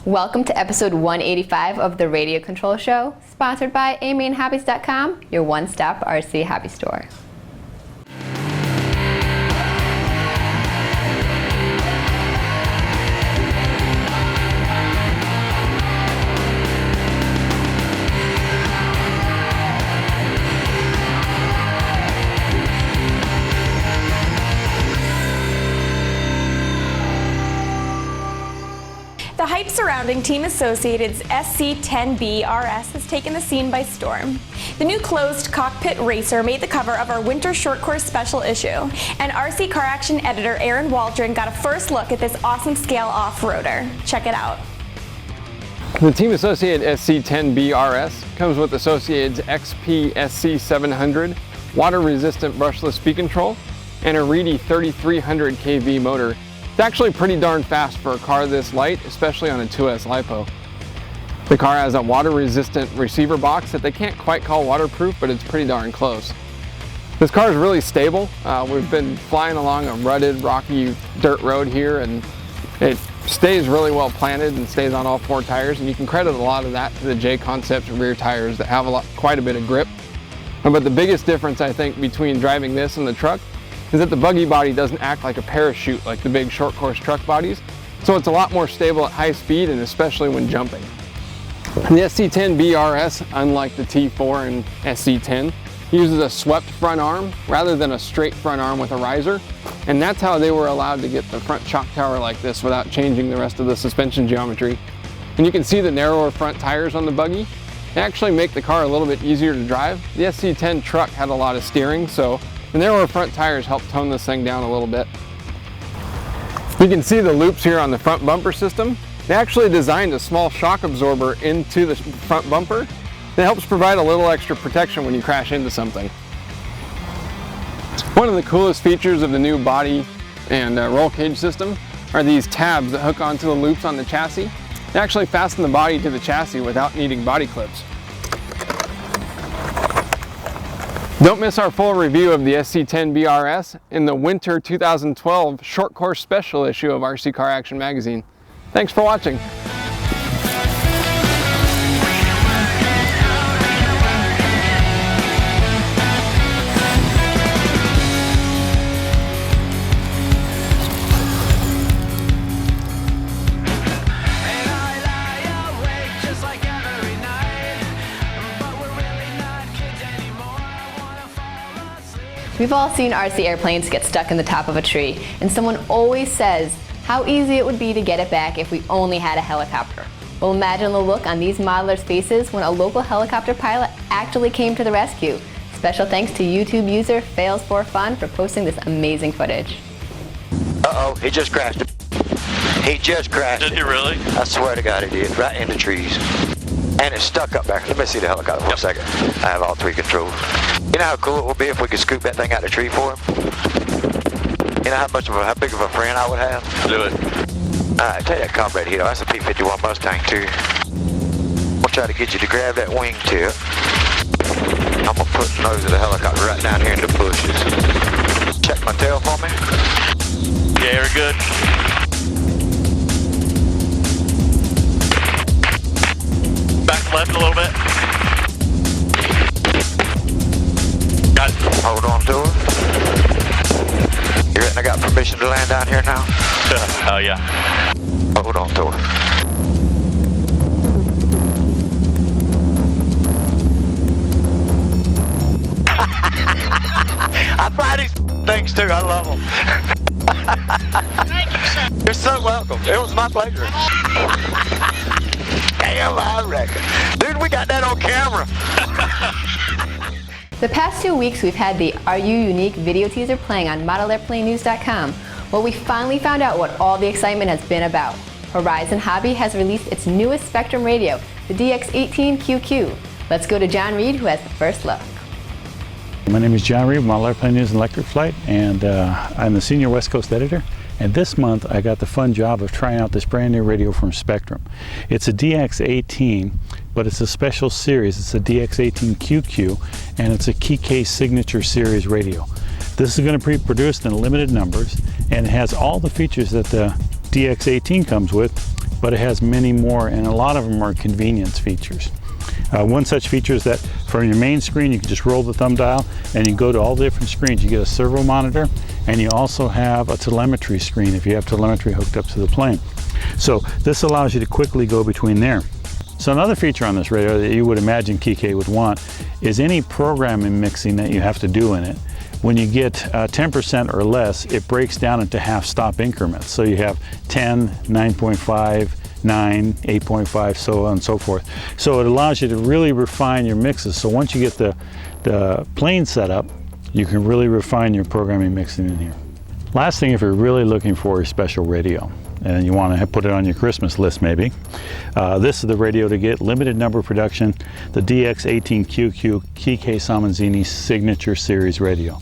Welcome to episode 185 of the Radio Control Show, sponsored by amainhobbies.com, your one-stop RC hobby store. The hype surrounding Team Associated's SC10B RS has taken the scene by storm. The new closed cockpit racer made the cover of our winter short course special issue, and RC Car Action editor Aaron Waldron got a first look at this awesome scale off-roader. Check it out. The Team Associated SC10B RS comes with Associated's XP SC700, water-resistant brushless speed control, and a Reedy 3300 kV motor. It's actually pretty darn fast for a car this light, especially on a 2S LiPo. The car has a water-resistant receiver box that they can't quite call waterproof, but it's pretty darn close. This car is really stable. We've been flying along a rutted, rocky dirt road here, and it stays really well planted and stays on all four tires, and you can credit a lot of that to the J-Concept rear tires that have quite a bit of grip. But the biggest difference, I think, between driving this and the truck is that the buggy body doesn't act like a parachute like the big short course truck bodies, so it's a lot more stable at high speed and especially when jumping. The SC10B RS, unlike the T4 and SC10, uses a swept front arm rather than a straight front arm with a riser, and that's how they were allowed to get the front shock tower like this without changing the rest of the suspension geometry. And you can see the narrower front tires on the buggy. They actually make the car a little bit easier to drive. The SC10 truck had a lot of steering, so the narrower front tires help tone this thing down a little bit. You can see the loops here on the front bumper system. They actually designed a small shock absorber into the front bumper that helps provide a little extra protection when you crash into something. One of the coolest features of the new body and roll cage system are these tabs that hook onto the loops on the chassis. They actually fasten the body to the chassis without needing body clips. Don't miss our full review of the SC10B RS in the Winter 2012 Short Course Special issue of RC Car Action magazine. Thanks for watching. We've all seen RC airplanes get stuck in the top of a tree, and someone always says how easy it would be to get it back if we only had a helicopter. Well, imagine the look on these modelers' faces when a local helicopter pilot actually came to the rescue. Special thanks to YouTube user Fails4Fun for posting this amazing footage. Uh-oh, he just crashed it. He just crashed it. Did he really? I swear to God he did, right in the trees. And it's stuck up there. Let me see the helicopter for a second. I have all three controls. You know how cool it would be if we could scoop that thing out of the tree for him? You know how big of a friend I would have? Do it. Alright, take that comrade here. That's a P-51 Mustang too. We'll try to get you to grab that wing tip. I'm gonna put the nose of the helicopter right down here in the bushes. Check my tail for me. Yeah, you're good. Back left a little bit. Got it. Hold on to her. You reckon I got permission to land down here now? Oh yeah. Hold on to her. I fly these things too. I love them. Thank you, sir. You're so welcome. It was my pleasure. Damn, I reckon. Dude, we got that on camera. The past 2 weeks we've had the Are You Unique video teaser playing on modelairplanenews.com. Well, we finally found out what all the excitement has been about. Horizon Hobby has released its newest Spectrum radio, the DX18QQ. Let's go to John Reed, who has the first look. My name is John Reed, Model Airplane News and Electric Flight, and I'm the Senior West Coast Editor. And this month I got the fun job of trying out this brand new radio from Spectrum. It's a DX18, but it's a special series. It's a DX18QQ, and it's a Keycase Signature Series radio. This is going to be produced in limited numbers, and it has all the features that the DX18 comes with, but it has many more, and a lot of them are convenience features. One such feature is that from your main screen, you can just roll the thumb dial and you go to all the different screens. You get a servo monitor, and you also have a telemetry screen if you have telemetry hooked up to the plane. So this allows you to quickly go between there. So another feature on this radio that you would imagine Kike would want is any programming mixing that you have to do in it. When you get 10% or less, it breaks down into half-stop increments. So you have 10, 9.5, 9, 8.5, so on and so forth. So it allows you to really refine your mixes. So once you get the plane set up, you can really refine your programming mixing in here. Last thing, if you're really looking for a special radio and you want to put it on your Christmas list maybe, this is the radio to get. Limited number production, the DX18QQ Kike Samanzini Signature Series radio.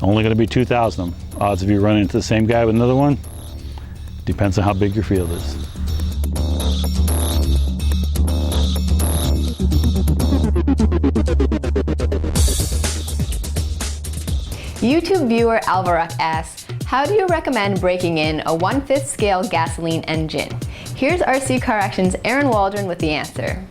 Only going to be 2,000 of them. Odds of you running into the same guy with another one? Depends on how big your field is. YouTube viewer Alvarock asks, how do you recommend breaking in a 1/5 scale gasoline engine? Here's RC Car Action's Aaron Waldron with the answer.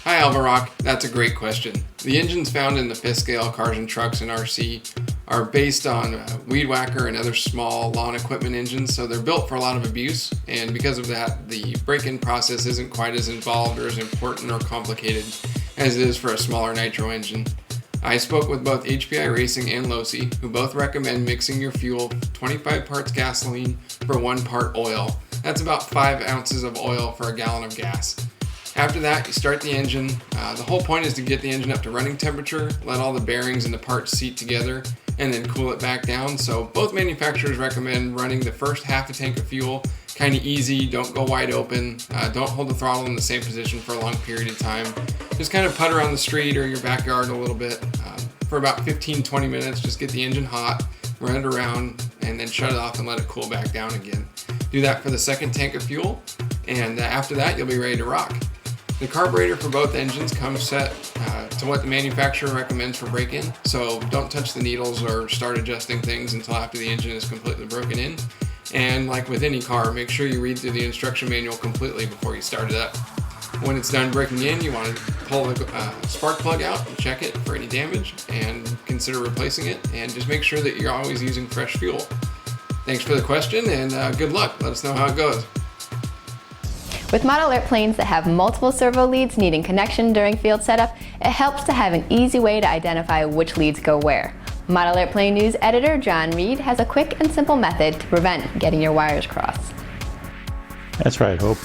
Hi Alvarock, that's a great question. The engines found in the 5th scale cars and trucks and RC are based on weed whacker and other small lawn equipment engines, so they're built for a lot of abuse, and because of that, the break-in process isn't quite as involved or as important or complicated as it is for a smaller nitro engine. I spoke with both HPI Racing and Losi, who both recommend mixing your fuel 25 parts gasoline for 1 part oil. That's about 5 ounces of oil for a gallon of gas. After that, you start the engine. The whole point is to get the engine up to running temperature, let all the bearings and the parts seat together, and then cool it back down. So both manufacturers recommend running the first half a tank of fuel kind of easy, don't go wide open, don't hold the throttle in the same position for a long period of time. Just kind of putt around the street or your backyard a little bit for about 15-20 minutes. Just get the engine hot, run it around, and then shut it off and let it cool back down again. Do that for the second tank of fuel, and after that you'll be ready to rock. The carburetor for both engines comes set to what the manufacturer recommends for break-in, so don't touch the needles or start adjusting things until after the engine is completely broken in. And like with any car, make sure you read through the instruction manual completely before you start it up. When it's done breaking in, you want to pull the spark plug out and check it for any damage and consider replacing it, and just make sure that you're always using fresh fuel. Thanks for the question, and good luck. Let us know how it goes. With model airplanes that have multiple servo leads needing connection during field setup, it helps to have an easy way to identify which leads go where. Model Airplane News editor John Reed has a quick and simple method to prevent getting your wires crossed. That's right, Hope.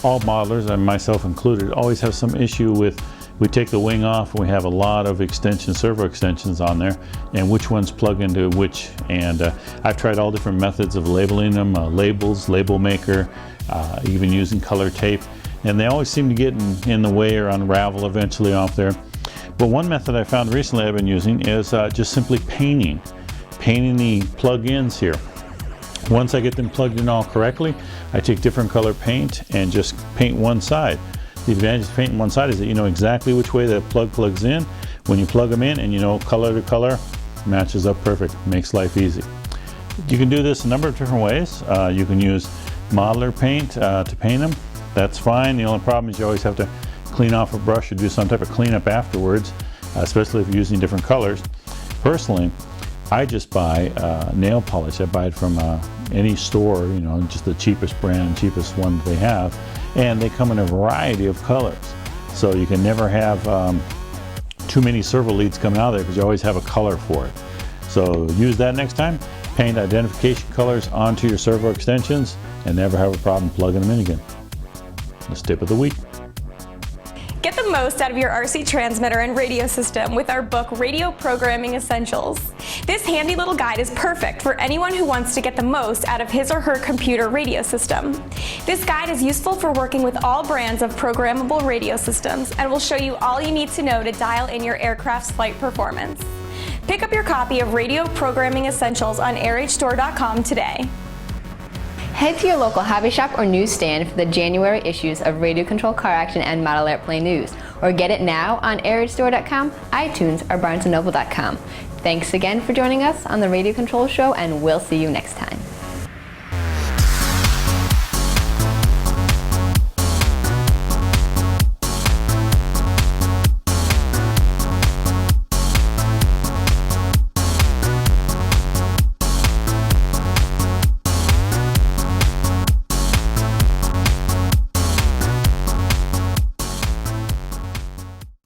All modelers, and myself included, always have some issue with, we take the wing off and we have a lot of extensions, servo extensions on there, and which ones plug into which. And I've tried all different methods of labeling them, labels, label maker, even using color tape, and they always seem to get in the way or unravel eventually off there. But one method I found recently I've been using is just simply painting the plug-ins here. Once I get them plugged in all correctly, I take different color paint and just paint one side. The advantage of painting one side is that you know exactly which way that plug plugs in when you plug them in, and you know color to color matches up perfect, makes life easy. You can do this a number of different ways. You can use modeler paint to paint them. That's fine. The only problem is you always have to clean off a brush or do some type of cleanup afterwards, especially if you're using different colors. Personally, I just buy nail polish. I buy it from any store, you know, just the cheapest brand, cheapest one that they have, and they come in a variety of colors. So you can never have too many servo leads coming out of there because you always have a color for it. So use that next time. Paint identification colors onto your servo extensions and never have a problem plugging them in again. This tip of the week. Get the most out of your RC transmitter and radio system with our book, Radio Programming Essentials. This handy little guide is perfect for anyone who wants to get the most out of his or her computer radio system. This guide is useful for working with all brands of programmable radio systems and will show you all you need to know to dial in your aircraft's flight performance. Pick up your copy of Radio Programming Essentials on airagestore.com today. Head to your local hobby shop or newsstand for the January issues of Radio Control Car Action and Model Airplane News, or get it now on airagestore.com, iTunes, or barnesandnoble.com. Thanks again for joining us on the Radio Control Show, and we'll see you next time.